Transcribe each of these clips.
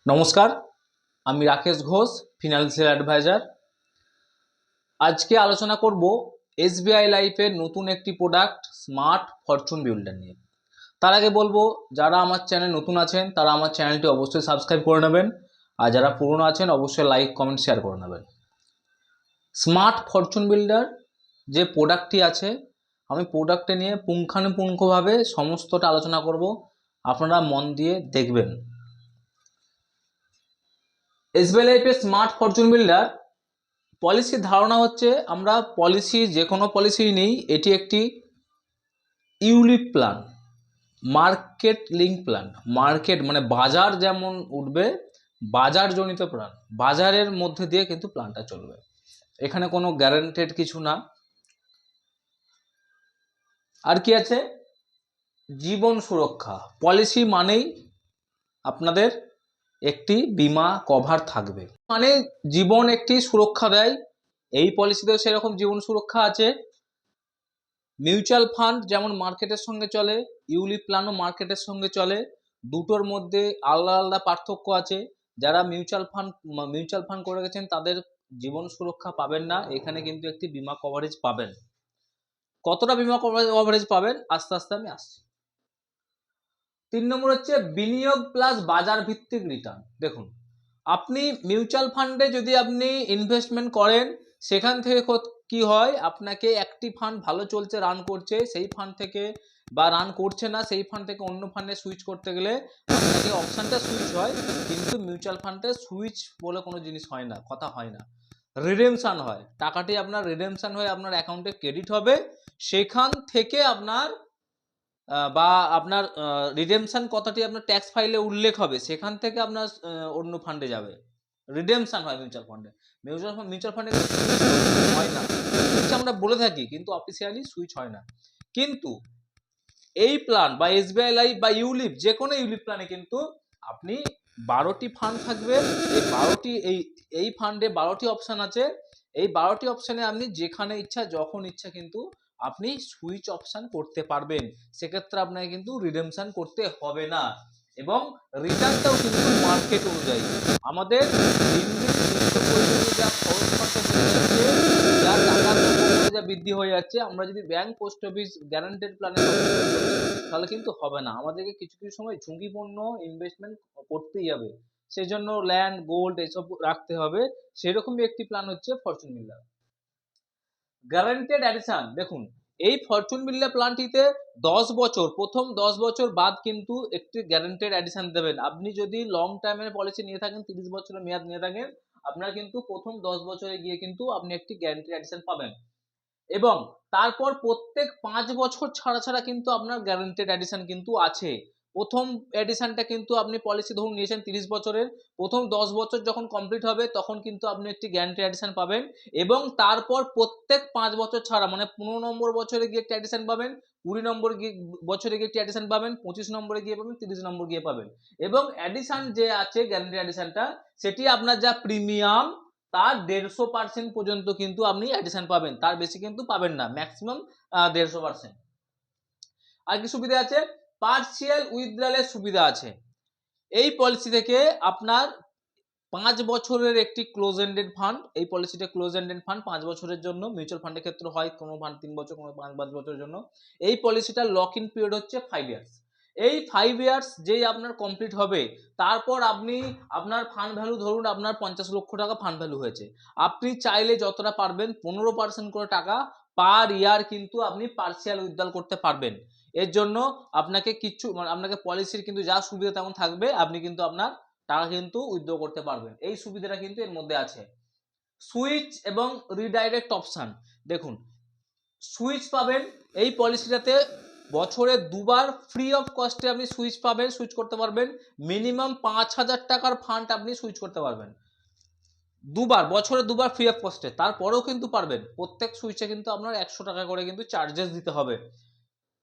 নমস্কার, আমি Rakesh Ghosh, financial adviser. আজকে আলোচনা করব এসবিআই লাইফের নতুন একটি প্রোডাক্ট স্মার্ট ফরচুন বিল্ডার নিয়ে। তার আগে বলবো, যারা আমার চ্যানেল নতুন আছেন তারা আমার চ্যানেলটি অবশ্যই সাবস্ক্রাইব করে নেবেন, আর যারা পুরনো আছেন অবশ্যই লাইক কমেন্ট শেয়ার করে নেবেন। স্মার্ট ফরচুন বিল্ডার যে প্রোডাক্টটি আছে, আমি প্রোডাক্টটি নিয়ে পুঙ্খানুপুঙ্খভাবে সমস্তটা আলোচনা করব, আপনারা মন দিয়ে দেখবেন। এসবিআই লাইফের স্মার্ট ফরচুন বিল্ডার পলিসির ধারণা হচ্ছে, আমরা পলিসি যে কোনো পলিসি নেই, এটি একটি ULIP plan, market link plan. Market মানে বাজার যেমন উঠবে, বাজারজনিত প্ল্যান, বাজারের মধ্যে দিয়ে কিন্তু প্ল্যানটা চলবে। এখানে কোনো গ্যারান্টেড কিছু না। আর কি আছে? জীবন সুরক্ষা পলিসি মানেই আপনাদের একটি বিমা কভার থাকবে, মানে জীবন একটি সুরক্ষা দেয়। এই পলিসিতেও সেরকম জীবন সুরক্ষা আছে। মিউচুয়াল ফান্ড যেমন মার্কেটের সঙ্গে চলে, ইউলিপ প্ল্যানও মার্কেটের সঙ্গে চলে। দুটোর মধ্যে আলাদা আলাদা পার্থক্য আছে। যারা মিউচুয়াল ফান্ড করে গেছেন তাদের জীবন সুরক্ষা পাবেন না, এখানে কিন্তু একটি বিমা কভারেজ পাবেন। কতটা বিমা কভারেজ পাবেন আস্তে আস্তে আমি আসছি। 3 নম্বর হচ্ছে বিনিয়োগ প্লাস বাজার ভিত্তিক রিটার্ন। দেখুন, আপনি মিউচুয়াল ফান্ডে যদি আপনি ইনভেস্টমেন্ট করেন, সেখান থেকে কি হয়, আপনাকে একটি ফান্ড ভালো চলছে, রান করছে, সেই ফান্ড থেকে বা রান করছে না, সেই ফান্ড থেকে অন্য ফান্ডে সুইচ করতে গেলে আপনাকে অপশানটা সুইচ হয়, কিন্তু মিউচুয়াল ফান্ডে সুইচ বলে কোনো জিনিস হয় না, কথা হয় না। রিডেমশন হয়, টাকাটি আপনার রিডেমশন হয়ে আপনার অ্যাকাউন্টে ক্রেডিট হবে, সেখান থেকে আপনার বা আপনার রিডেমশন কথাটি আপনার ট্যাক্স ফাইলে উল্লেখ হবে, সেখান থেকে আপনার অন্য ফান্ডে যাবে। রিডেমশন হয় মিউচুয়াল ফান্ডে। মিউচুয়াল ফান্ডে হয় না, সুইচ আমরা বলে থাকি কিন্তু অফিসিয়ালি সুইচ হয় না। কিন্তু এই প্ল্যান বা এসবিআই লাইফ বা ইউলিপ, যে কোনো ইউলিপ প্ল্যানে কিন্তু আপনি 12টি ফান্ড থাকবে। এই ফান্ডে 12টি অপশন আছে। এই 12টি অপশনে আপনি যেখানে ইচ্ছা যখন ইচ্ছা কিন্তু আপনি সুইচ অপশন করতে পারবেন। সেক্ষেত্রে আপনাকে কিন্তু রিডেমশন করতে হবে না, এবং রিটার্নটাও কিন্তু মার্কেট অনুযায়ী। আমাদের যা খরচ খরচা বেড়ে যাচ্ছে, যা টাকা যা বৃদ্ধি হয়ে যাচ্ছে, আমরা যদি ব্যাংক পোস্ট অফিস গ্যারান্টেড প্ল্যানে তাহলে কিন্তু হবে না। আমাদেরকে কিছু কিছু সময় ঝুঁকিপূর্ণ ইনভেস্টমেন্ট করতেই হবে, সেই জন্য ল্যান্ড গোল্ড এসব রাখতে হবে। সেরকমই একটি প্ল্যান হচ্ছে ফরচুন বিল্ডার গ্যারান্টেড অ্যাডিশন। দেখুন, এই ফরচুন বিল্ডার প্ল্যানটিতে 10 বছর, প্রথম 10 বছর বাদ কিন্তু একটি গ্যারান্টেড অ্যাডিশন দেবেন। আপনি যদি লং টাইমের পলিসি নিয়ে থাকেন, 30 বছরের মেয়াদ নিয়ে থাকেন, আপনার কিন্তু প্রথম 10 বছরে গিয়ে কিন্তু আপনি একটি গ্যারান্টেড অ্যাডিশন পাবেন, এবং তারপর প্রত্যেক 5 বছর ছাড়া ছাড়া কিন্তু আপনার গ্যারান্টেড এডিশন কিন্তু আছে। প্রথম এডিশনটা কিন্তু আপনি পলিসি ধরুন নিয়েছেন 30 বছরের, প্রথম 10 বছর যখন কমপ্লিট হবে তখন কিন্তু আপনি একটি গ্যারান্টেড এডিশন পাবেন, এবং তারপর প্রত্যেক 5 বছর ছাড়া মানে 15 নম্বর বছরে গিয়ে একটা এডিশন পাবেন, 20 নম্বর বছরে গিয়ে একটি এডিশন পাবেন, 25 নম্বরে গিয়ে পাবেন, 30 নম্বর গিয়ে পাবেন। এবং এডিশন যে আছে গ্যারান্টেড এডিশনটা, সেটি আপনার যা প্রিমিয়াম তার 150% পর্যন্ত কিন্তু আপনি অ্যাডিশন পাবেন, তার বেশি কিন্তু পাবেন না, ম্যাক্সিমাম 150%। আর কি সুবিধা আছে? পার্সিয়াল উইথড্রয়ালের সুবিধা আছে। এই পলিসি থেকে আপনার 5 বছরের একটি ক্লোজ এন্ডেড ফান্ড, এই পলিসিটা ক্লোজ এন্ডেড ফান্ড 5 বছরের জন্য। মিউচুয়াল ফান্ডের ক্ষেত্রে হয় কোনো ফান্ড 3 বছর, কোনো 5 বছরের জন্য। এই পলিসিটা লক ইন পিরিয়ড হচ্ছে 5 ইয়ার্স। এই 5 ইয়ার্স যেই আপনার কমপ্লিট হবে, তারপর আপনি আপনার ফান্ড ভ্যালু, ধরুন আপনার 50 লক্ষ টাকা ফান্ড ভ্যালু হয়েছে, আপনি চাইলে যতটা পারবেন 15% করে টাকা পার ইয়ার কিন্তু আপনি পার্সিয়াল উইথড্রল করতে পারবেন। এর জন্য আপনাকে কিছু মানে আপনাকে পলিসির কিন্তু যা সুবিধা তেমন থাকবে, আপনি কিন্তু আপনার টাকা কিন্তু উইথড্র করতে পারবেন। এই সুবিধাটা কিন্তু এর মধ্যে আছে। সুইচ এবং রিডাইরেক্ট অপশন। দেখুন, সুইচ পাবেন এই পলিসিটাতে, বছরে 2বার ফ্রি অফ কস্টে আপনি সুইচ পাবেন, সুইচ করতে পারবেন। মিনিমাম 5,000 টাকার ফান্ড আপনি সুইচ করতে পারবেন 2বার, বছরে 2বার ফ্রি অফ কস্টে। তারপরেও কিন্তু পারবেন, প্রত্যেক সুইচে কিন্তু আপনার 100 টাকা করে কিন্তু চার্জেস দিতে হবে।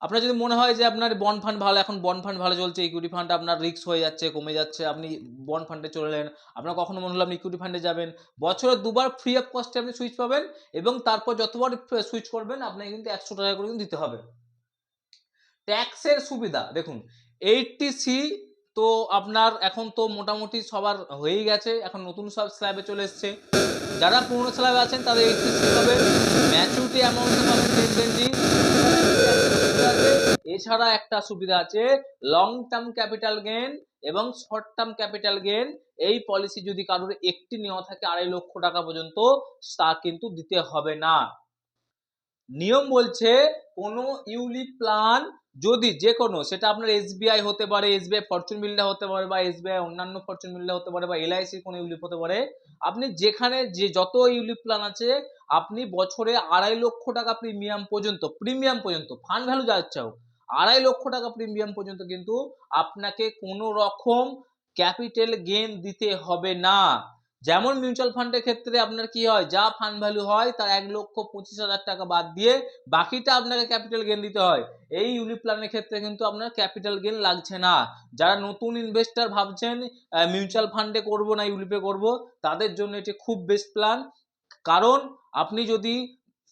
আপনার যদি মনে হয় যে আপনার বন্ড ফান্ড ভালো, এখন বন্ড ফান্ড ভালো চলছে, ইকুইটি ফান্ড আপনার রিস্ক হয়ে যাচ্ছে, কমে যাচ্ছে, আপনি বন্ড ফান্ডে চলে এলেন। আপনার কখনো মনে হলো আপনি ইকুইটি ফান্ডে যাবেন, বছরে 2বার ফ্রি অফ কস্টে আপনি সুইচ পাবেন, এবং তারপর যতবার সুইচ করবেন আপনাকে কিন্তু 100 টাকা করে দিতে হবে। ট্যাক্সের সুবিধা দেখুন, 80C তো আপনার এখন তো মোটামুটি সবার হয়েই গেছে, এখন নতুন সব স্ল্যাবে চলে এসছে। যারা পুরনো স্ল্যাবে আছেন তাদের এইচএসসি পাবেন, ম্যাচুরিটি অ্যামাউন্ট পাবেন 10-20। এছাড়া একটা সুবিধা আছে, লং টার্ম ক্যাপিটাল গেইন এবং শর্ট টার্ম ক্যাপিটাল গেইন। এই পলিসি যদি কারোর একটি নেওয়া থাকে 2.5 লক্ষ টাকা পর্যন্ত, তা কিন্তু দিতে হবে না। নিয়ম বলছে কোনো ইউলিপ প্ল্যান যদি যে কোনো, সেটা আপনার এসবিআই হতে পারে, এসবিআই ফরচুন বিল্ডার হতে পারে, বা এসবিআই অন্যান্য ফরচুন বিল্ডার হতে পারে, বা এলআইসির কোনো ইউলিপ হতে পারে, আপনি যেখানে যে যত ইউলিপ প্ল্যান আছে আপনি বছরে 2.5 লক্ষ টাকা প্রিমিয়াম পর্যন্ত ফান্ড ভ্যালু যা ইচ্ছা হোক, 2.5 লক্ষ টাকা প্রিমিয়াম পর্যন্ত কিন্তু আপনাকে কোনো রকম ক্যাপিটাল গেইন দিতে হবে না। যেমন মিউচুয়াল ফান্ডের ক্ষেত্রে আপনার কি হয়, যা ফান্ড ভ্যালু হয় তার 1,25,000 টাকা বাদ দিয়ে বাকিটা আপনাকে ক্যাপিটাল গেইন দিতে হয়। এই ইউলিপ প্ল্যানের ক্ষেত্রে কিন্তু আপনার ক্যাপিটাল গেইন লাগছে না। যারা নতুন ইনভেস্টর ভাবছেন মিউচুয়াল ফান্ডে করব না ইউলিপে করব, তাদের জন্য এটি খুব বেস্ট প্ল্যান। কারণ আপনি যদি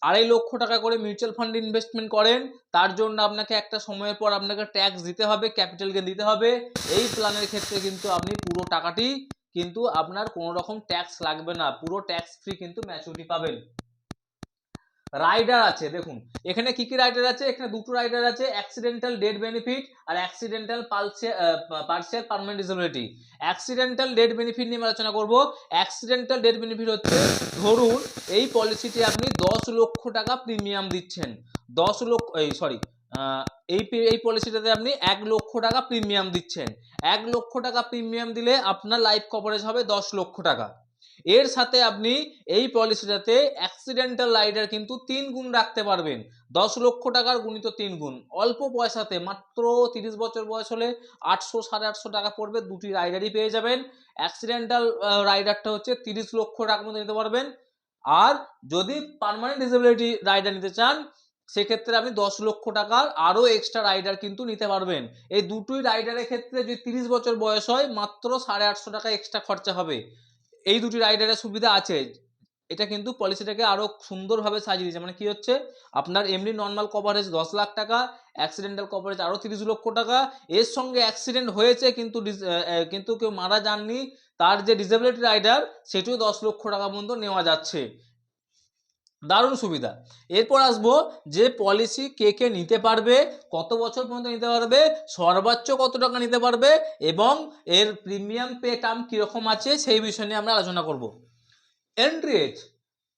2.5 লক্ষ টাকা করে মিউচুয়াল ফান্ডে ইনভেস্টমেন্ট করেন, তার জন্য আপনাকে একটা সময়ের পর আপনাকে ট্যাক্স দিতে হবে, ক্যাপিটাল গেইন দিতে হবে। এই প্ল্যানের ক্ষেত্রে কিন্তু আপনি পুরো টাকাটি কিন্তু আপনার কোনো রকম ট্যাক্স লাগবে না, পুরো ট্যাক্স ফ্রি কিন্তু ম্যাচুরিটি পাবেন। রাইডার আছে, দেখুন এখানে কি কি রাইডার আছে, এখানে দুটো রাইডার আছে, অ্যাক্সিডেন্টাল ডেথ বেনিফিট আর accidental partial permanent disability. Accidental death benefit নিয়ে আলোচনা করব। অ্যাক্সিডেন্টাল ডেথ বেনিফিট হচ্ছে, ধরুন এই পলিসিটি আপনি 10 লক্ষ টাকা প্রিমিয়াম দিচ্ছেন, 10 লক্ষ এই পলিসিটাতে আপনি 1 লক্ষ টাকা প্রিমিয়াম দিচ্ছেন। 1 লক্ষ টাকা প্রিমিয়াম দিলে আপনার লাইফ কভারেজ হবে 10 লক্ষ টাকা। এর সাথে আপনি এই পলিসিটাতে অ্যাক্সিডেন্টাল রাইডার কিন্তু 3 গুণ রাখতে পারবেন। 10 লক্ষ টাকার গুণিত 3 গুণ, অল্প পয়সাতে মাত্র 30 বছর বয়স হলে 800 850 টাকা পড়বে, দুটি রাইডারই পেয়ে যাবেন। অ্যাক্সিডেন্টাল রাইডারটা হচ্ছে 30 লক্ষ টাকার মধ্যে নিতে পারবেন। আর যদি পার্মানেন্ট ডিসেবিলিটি রাইডার নিতে চান, সেক্ষেত্রে আপনি 10 লক্ষ টাকার আরো এক্সট্রা রাইডার কিন্তু নিতে পারবেন। এই দুটোই রাইডারের ক্ষেত্রে যদি 30 বছর বয়স হয়, মাত্র 850 টাকা এক্সট্রা খরচা হবে। এই দুটি রাইডারের সুবিধা আছে। এটা কিন্তু পলিসিটাকে আরো সুন্দরভাবে সাজিয়ে দিয়েছে। মানে কি হচ্ছে, আপনার এমনি নর্মাল কভারেজ 10 লাখ টাকা, অ্যাক্সিডেন্টাল কভারেজ আরো 30 লক্ষ টাকা, এর সঙ্গে অ্যাক্সিডেন্ট হয়েছে কিন্তু কেউ মারা যাননি, তার যে ডিসেবিলিটি রাইডার সেটিও 10 লক্ষ টাকা পর্যন্ত নেওয়া যাচ্ছে। দারুণ সুবিধা। এরপর আসবো যে পলিসি কে কে নিতে পারবে, কত বছর পর্যন্ত নিতে পারবে, সর্বোচ্চ কত টাকা নিতে পারবে, এবং এর প্রিমিয়াম পে টার্ম কিরকম আছে, সেই বিষয় নিয়ে আমরা আলোচনা করব। Entry age,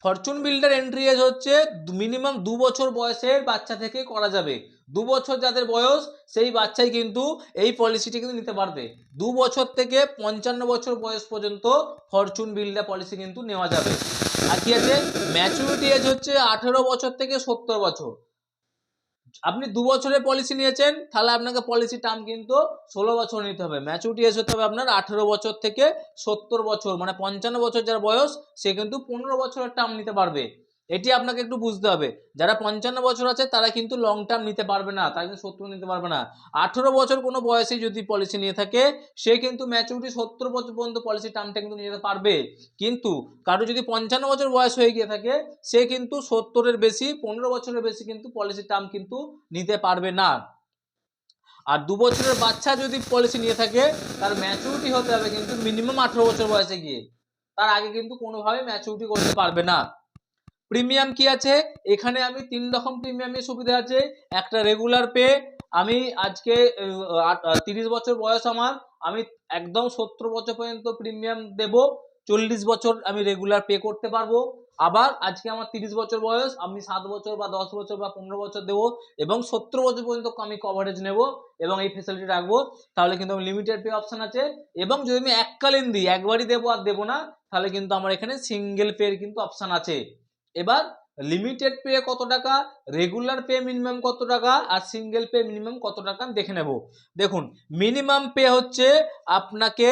fortune builder entry age হচ্ছে মিনিমাম 2 বছর বয়সের বাচ্চা থেকে করা যাবে। 2 বছর যাদের বয়স, সেই বাচ্চাই কিন্তু এই পলিসিটি কিন্তু নিতে পারবে। 2 বছর থেকে 55 বছর বয়স পর্যন্ত ফরচুন বিল্ডার পলিসি কিন্তু নেওয়া যাবে। আর কি আছে, ম্যাচুরিটি এজ হচ্ছে 18 বছর থেকে 70 বছর। আপনি 2 বছরের পলিসি নিয়েছেন, তাহলে আপনাকে পলিসি টার্ম কিন্তু 16 বছর নিতে হবে। ম্যাচুরিটি এজ হতে হবে আপনার 18 বছর থেকে 70 বছর, মানে 55 বছর যার বয়স, সে কিন্তু 15 বছরের টার্ম নিতে পারবে। এটি আপনাকে একটু বুঝতে হবে। যারা 55 বছর আছে তারা কিন্তু লং টার্ম নিতে পারবে না, তারা কিন্তু 70 নিতে পারবে না। 18 বছর কোনো বয়সে যদি পলিসি নিয়ে থাকে, সে কিন্তু ম্যাচুরিটি 70 বছর পর্যন্ত পলিসি টার্মটা কিন্তু নিতে পারবে। কিন্তু কারো যদি 55 বছর বয়স হয়ে গিয়ে থাকে, সে কিন্তু 70-এর বেশি, 15 বছরের বেশি কিন্তু পলিসি টার্ম কিন্তু নিতে পারবে না। আর 2 বছরের বাচ্চা যদি পলিসি নিয়ে থাকে, তার ম্যাচুরিটি হতে হবে কিন্তু মিনিমাম 18 বছর বয়সে গিয়ে, তার আগে কিন্তু কোনোভাবে ম্যাচুরিটি করতে পারবে না। প্রিমিয়াম কি আছে, এখানে আমি 3 রকম প্রিমিয়ামের সুবিধা আছে। একটা রেগুলার পে, আমি আজকে 30 বছর বয়স আমার, আমি একদম 70 বছর পর্যন্ত প্রিমিয়াম দেব, 40 বছর আমি রেগুলার পে করতে পারবো। আবার আজকে আমার 30 বছর বয়স, আমি 7 বছর বা 10 বছর বা 15 বছর দেবো, এবং 70 বছর পর্যন্ত আমি কভারেজ নেব এবং এই ফেসিলিটি রাখবো। তাহলে কিন্তু আমি লিমিটেড পে অপশন আছে। এবং যদি আমি এককালীন দিই, একবারই দেবো আর দেবো না, তাহলে কিন্তু আমার এখানে সিঙ্গেল পে কিন্তু অপশন আছে। এবার লিমিটেড পে কত টাকা, রেগুলার পে মিনিমাম কত টাকা, আর সিঙ্গেল পে মিনিমাম কত টাকা দেখে নেব। দেখুন, মিনিমাম পে হচ্ছে আপনাকে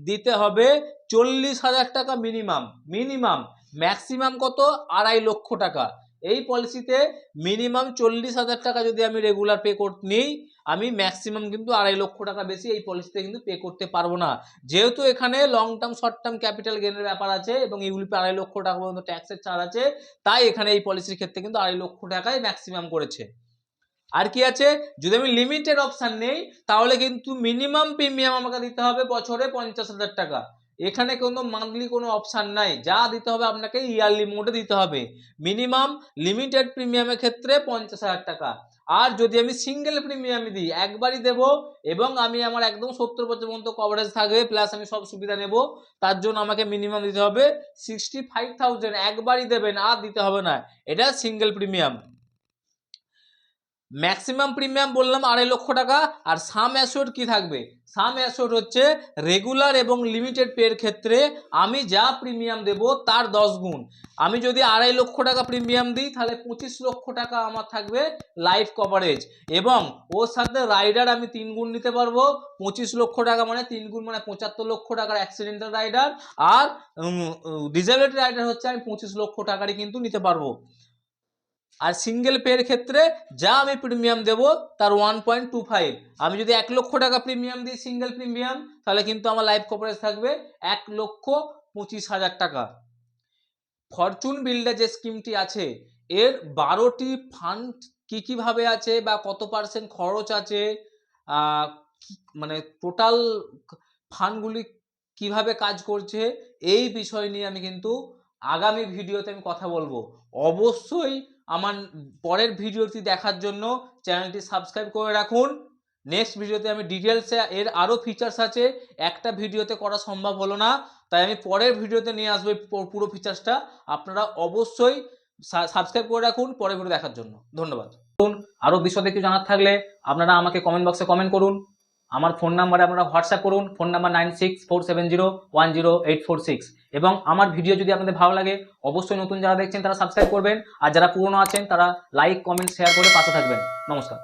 দিতে হবে 40,000 টাকা মিনিমাম। ম্যাক্সিমাম কত, 2.5 লক্ষ টাকা। এই পলিসিতে মিনিমাম 40,000 টাকা যদি আমি রেগুলার পে নিই, আমি ম্যাক্সিমাম কিন্তু 2.5 লক্ষ টাকা বেশি এই পলিসিতে কিন্তু পে করতে পারবো না। যেহেতু এখানে long term short term capital গেইনের ব্যাপার আছে এবং এইগুলিতে 2.5 লক্ষ টাকা পর্যন্ত ট্যাক্সের ছাড় আছে, তাই এখানে এই পলিসির ক্ষেত্রে কিন্তু 2.5 লক্ষ টাকাই ম্যাক্সিমাম করেছে। আর কি আছে, যদি আমি লিমিটেড অপশন নেই তাহলে কিন্তু মিনিমাম প্রিমিয়াম আমাকে দিতে হবে বছরে 50,000 টাকা। এখানে কোনো মান্থলি কোনো অপশন নাই, যা দিতে হবে আপনাকে ইয়ারলি মোডে দিতে হবে। মিনিমাম লিমিটেড প্রিমিয়ামের ক্ষেত্রে 50,000 টাকা। আর যদি আমি সিঙ্গেল প্রিমিয়াম দিই, একবারই দেব এবং আমি আমার একদম 70% পর্যন্ত কভারেজ থাকবে, প্লাস আমি সব সুবিধা নেব, তার জন্য আমাকে মিনিমাম দিতে হবে 65,000। একবারই দেবেন, আর দিতে হবে না। এটা সিঙ্গেল প্রিমিয়াম। ম্যাক্সিমাম প্রিমিয়াম বললাম 2.5 লক্ষ টাকা। আর সাম অ্যাসিওর্ড কি থাকবে, সাম অ্যাসিওর্ড হচ্ছে রেগুলার এবং লিমিটেড পের ক্ষেত্রে আমি যা প্রিমিয়াম দেব তার 10 গুণ। আমি যদি 2.5 লক্ষ টাকা প্রিমিয়াম দিই তাহলে 25 লক্ষ টাকা আমার থাকবে লাইফ কভারেজ, এবং ওর সাথে রাইডার আমি 3 গুণ নিতে পারবো। 25 লক্ষ টাকা মানে 3 গুণ মানে 75 লক্ষ টাকার অ্যাক্সিডেন্টাল রাইডার, আর ডিসেবিলিটি রাইডার হচ্ছে আমি 25 লক্ষ টাকারই কিন্তু নিতে পারবো। আর সিঙ্গেল পের ক্ষেত্রে যা আমি প্রিমিয়াম দেব তার 1.25। আমি যদি 1 লক্ষ টাকা প্রিমিয়াম দিই সিঙ্গেল প্রিমিয়াম, তাহলে কিন্তু আমার লাইফ কভারেজ থাকবে 1,25,000 টাকা। ফরচুন বিল্ডার যে স্কিমটি আছে এর 12টি ফান্ড কিভাবে আছে বা কত পার্সেন্ট খরচ আছে, মানে টোটাল ফান্ডগুলি কিভাবে কাজ করছে, এই বিষয় নিয়ে আমি কিন্তু আগামী ভিডিওতে আমি কথা বলবো। অবশ্যই আমার পরের ভিডিওটি দেখার জন্য চ্যানেলটি সাবস্ক্রাইব করে রাখুন। নেক্সট ভিডিওতে আমি ডিটেলসে, এর আরও ফিচার্স আছে, একটা ভিডিওতে করা সম্ভব হলো না, তাই আমি পরের ভিডিওতে নিয়ে আসবো পুরো ফিচার্সটা। আপনারা অবশ্যই সাবস্ক্রাইব করে রাখুন পরের ভিডিও দেখার জন্য। ধন্যবাদ। আরও বিশদে কিছু জানার থাকলে আপনারা আমাকে কমেন্ট বক্সে কমেন্ট করুন। আমার ফোন নাম্বারে আপনারা হোয়াটসঅ্যাপ করুন, ফোন নাম্বার 9647010846। এবং আমার ভিডিও যদি আপনাদের ভালো লাগে অবশ্যই নতুন যারা দেখছেন তারা সাবস্ক্রাইব করবেন, আর যারা পুরনো আছেন তারা লাইক কমেন্ট শেয়ার করে পাশে থাকবেন। নমস্কার।